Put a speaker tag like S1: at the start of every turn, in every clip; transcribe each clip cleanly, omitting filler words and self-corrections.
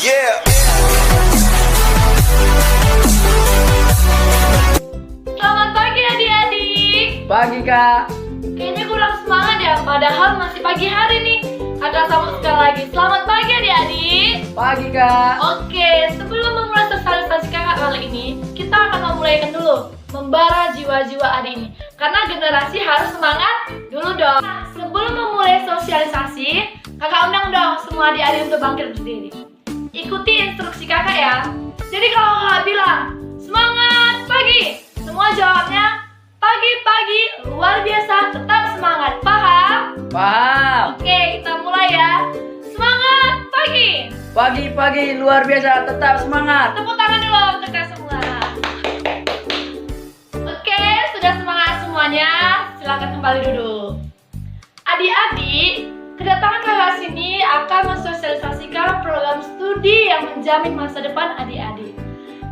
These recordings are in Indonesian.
S1: Yeah.
S2: Selamat pagi adik-adik.
S3: Pagi kak.
S2: Kayaknya kurang semangat ya, padahal masih pagi hari nih. Kakak sambut sekali lagi. Selamat pagi adik-adik.
S3: Pagi kak.
S2: Oke, sebelum memulai sosialisasi kakak kali ini, kita akan memulaikan dulu membara jiwa-jiwa adik ini. Karena generasi harus semangat dulu dong. Nah, sebelum memulai sosialisasi, kakak undang dong semua adik-adik untuk bangkit berdiri. Ikuti instruksi kakak ya. Jadi kalau kakak bilang semangat pagi, semua jawabnya pagi-pagi luar biasa, tetap semangat. Paham?
S3: Paham.
S2: Oke, kita mulai ya. Semangat pagi.
S3: Pagi-pagi luar biasa, tetap semangat.
S2: Tepuk tangan dulu untuk kita semua. Oke, sudah semangat semuanya. Silakan kembali duduk. Adik-adik, kedatangan kakak sini akan mensosialisasikan program studi yang menjamin masa depan adik-adik.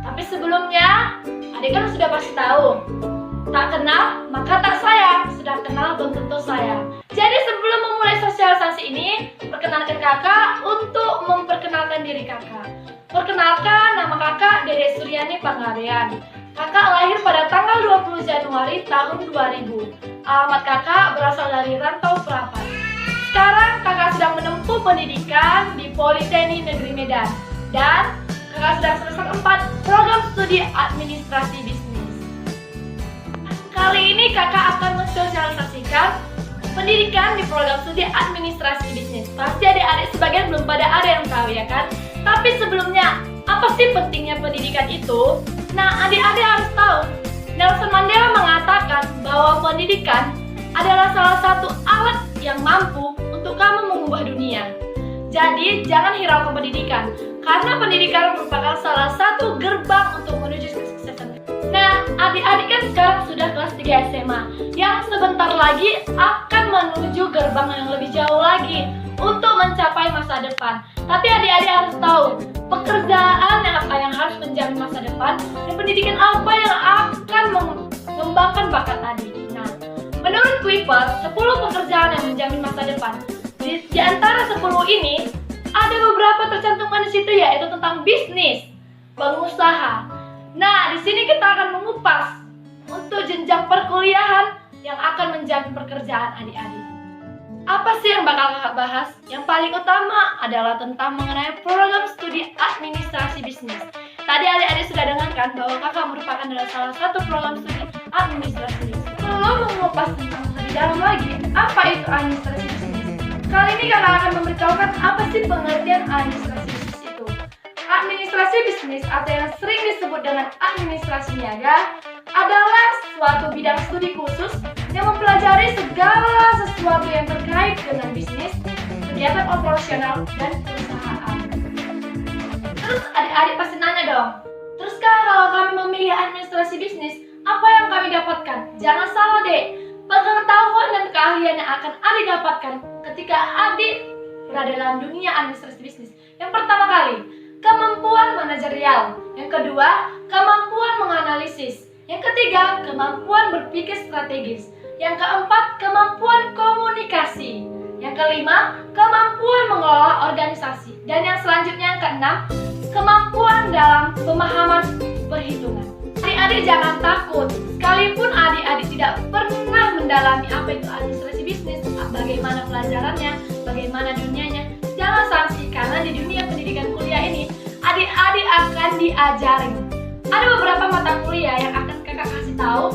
S2: Tapi sebelumnya, adik kan sudah pasti tahu, tak kenal maka tak sayang, sudah kenal belum tentu sayang. Jadi sebelum memulai sosialisasi ini, perkenalkan kakak untuk memperkenalkan diri kakak. Perkenalkan, nama kakak Dede Suryani Panggabean. Kakak lahir pada tanggal 20 Januari tahun 2000. Alamat kakak berasal dari Rantau Prapat. Sekarang kakak sedang menempuh pendidikan di Politeknik Negeri Medan. Dan kakak sedang semester 4 program studi administrasi bisnis. Kali ini kakak akan mensosialisasikan pendidikan di program studi administrasi bisnis. Pasti adik-adik sebagian belum pada ada yang tahu ya kan? Tapi sebelumnya, apa sih pentingnya pendidikan itu? Nah, adik-adik harus tahu, Nelson Mandela mengatakan bahwa pendidikan adalah salah satu alat yang mampu untuk kamu mengubah dunia. Jadi, jangan hiraukan pendidikan, karena pendidikan merupakan salah satu gerbang untuk menuju kesuksesan. Nah, adik-adik kan sekarang sudah kelas 3 SMA, yang sebentar lagi akan menuju gerbang yang lebih jauh lagi untuk mencapai masa depan. Tapi adik-adik harus tahu, pekerjaan apa yang harus menjamin masa depan, dan pendidikan apa yang akan mengembangkan bakat adik. Nah, menurut Kuiper, 10 pekerjaan yang menjamin masa depan. Di antara 10 ini, ada beberapa tercantumkan di situ, yaitu tentang bisnis, pengusaha. Nah, di sini kita akan mengupas untuk jenjang perkuliahan yang akan menjamin pekerjaan adik-adik. Apa sih yang bakal kakak bahas? Yang paling utama adalah tentang mengenai program studi administrasi bisnis. Tadi adik-adik sudah dengarkan bahwa kakak merupakan adalah salah satu program studi administrasi bisnis. Kalau mengupas tentang lebih dalam lagi, apa itu administrasi bisnis? Kali ini kakak akan memberitahukan apa sih pengertian administrasi bisnis itu. Administrasi bisnis atau yang sering disebut dengan administrasi niaga adalah suatu bidang studi khusus yang mempelajari segala sesuatu yang terkait dengan bisnis, kegiatan operasional, dan perusahaan. Terus adik-adik pasti nanya dong, terus kak kalau kami memilih administrasi bisnis, apa yang kami dapatkan? Jangan salah deh, pengetahuan dan keahlian yang akan adik dapatkan ketika adik berada dalam dunia administrasi bisnis. Yang pertama kali, kemampuan manajerial. Yang kedua, kemampuan menganalisis. Yang ketiga, kemampuan berpikir strategis. Yang keempat, kemampuan komunikasi. Yang kelima, kemampuan mengelola organisasi. Dan yang selanjutnya yang keenam, kemampuan dalam pemahaman perhitungan. Adik-adik jangan takut, sekalipun adik-adik tidak pernah mendalami apa itu administrasi bisnis, bagaimana pelajarannya, bagaimana dunianya, jangan sangsi karena di dunia pendidikan kuliah ini, adik-adik akan diajarin. Ada beberapa mata kuliah yang akan kakak kasih tahu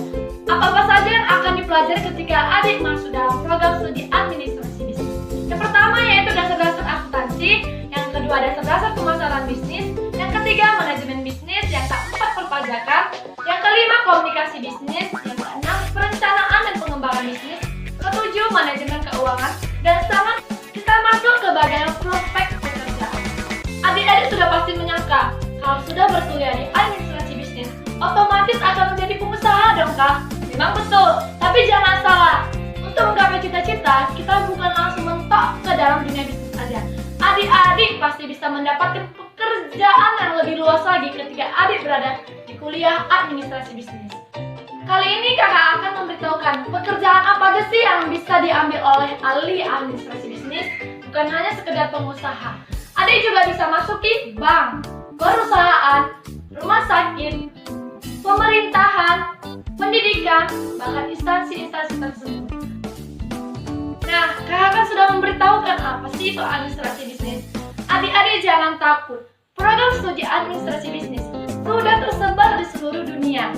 S2: apa-apa saja yang akan dipelajari ketika adik masuk dalam program studi administrasi bisnis. Yang pertama yaitu dasar-dasar akuntansi, yang kedua dasar-dasar pemasaran bisnis, yang ketiga manajemen bisnis, yang keempat perpajakan, yang kelima komunikasi bisnis, yang keenam perencanaan dan pengembangan bisnis, ketujuh manajemen keuangan, dan sangat kita masuk ke bagian prospek pekerjaan. Adik-adik sudah pasti menyangka kalau sudah berkuliah di administrasi bisnis, otomatis akan menjadi pengusaha dong kak? Memang betul, tapi jangan salah. Untuk menggapai cita-cita, kita bukan langsung mentok ke dalam dunia bisnis saja. Adik-adik pasti bisa mendapatkan pekerjaan yang lebih luas lagi ketika adik berada di kuliah administrasi bisnis. Kali ini kakak akan memberitahukan pekerjaan apa aja sih yang bisa diambil oleh ahli administrasi bisnis, bukan hanya sekedar pengusaha. Adik juga bisa masuki bank, perusahaan, rumah sakit, pemerintahan, pendidikan, bahkan instansi-instansi tersebut. Nah, kakak kan sudah memberitahukan apa sih itu administrasi bisnis. Adik-adik jangan takut, program studi administrasi bisnis sudah tersebar di seluruh dunia.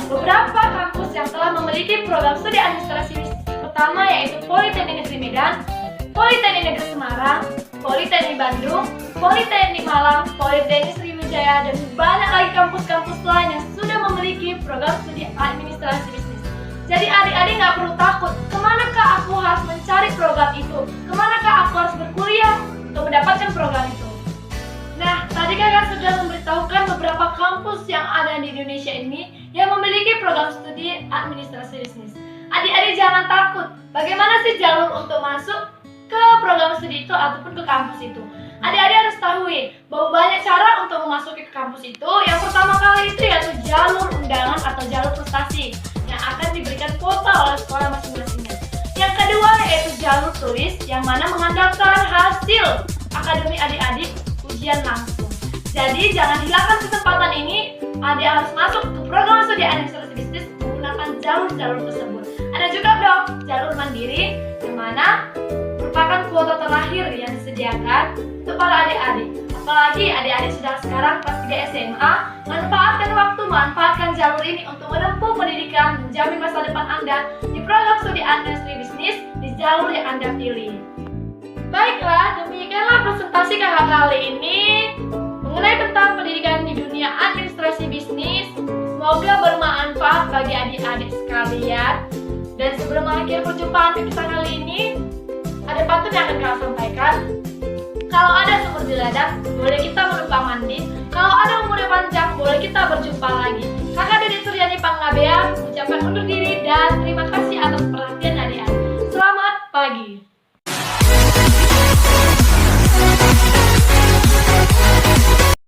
S2: Beberapa kampus yang telah memiliki program studi administrasi bisnis pertama yaitu Politeknik Negeri Medan, Politeknik Negeri Semarang, Politeknik Bandung, Politeknik Malang, Politeknik Sriwijaya, dan banyak lagi kampus-kampus lain yang sudah memiliki program studi administrasi bisnis. Jadi adik-adik nggak perlu takut, kemanakah aku harus mencari program itu, kemanakah aku harus berkuliah untuk mendapatkan program itu. Nah, tadi kakak sudah memberitahukan beberapa kampus yang ada di Indonesia ini yang memiliki program studi administrasi bisnis. Adik-adik jangan takut, bagaimana sih jalur untuk masuk ke program studi itu ataupun ke kampus itu. Adik-adik harus tahu bahwa banyak cara untuk memasuki ke kampus itu. Yang pertama kali itu yaitu jalur undangan atau jalur prestasi yang akan diberikan kuota oleh sekolah masing-masingnya. Yang kedua yaitu jalur tulis yang mana mengandalkan hasil akademi adik-adik ujian langsung. Jadi jangan hilangkan kesempatan ini. Adik harus masuk ke program studi administrasi bisnis menggunakan jalur-jalur tersebut. Ada juga dong jalur mandiri yang mana merupakan kuota terakhir yang disediakan untuk para adik-adik. Apalagi adik-adik sudah sekarang kelas 3 SMA, manfaatkan waktu, manfaatkan jalur ini untuk menempuh pendidikan, menjamin masa depan Anda di program studi administrasi bisnis di jalur yang Anda pilih. Baiklah, demikianlah presentasi kakak kali ini mengenai tentang pendidikan di dunia administrasi bisnis. Semoga bermanfaat bagi adik-adik sekalian. Dan sebelum mengakhiri perjumpaan kita kali ini, ada pantun yang akan kakak sampaikan. Kalau ada sumur di ladang, boleh kita menumpang mandi. Kalau ada umurnya panjang, boleh kita berjumpa lagi.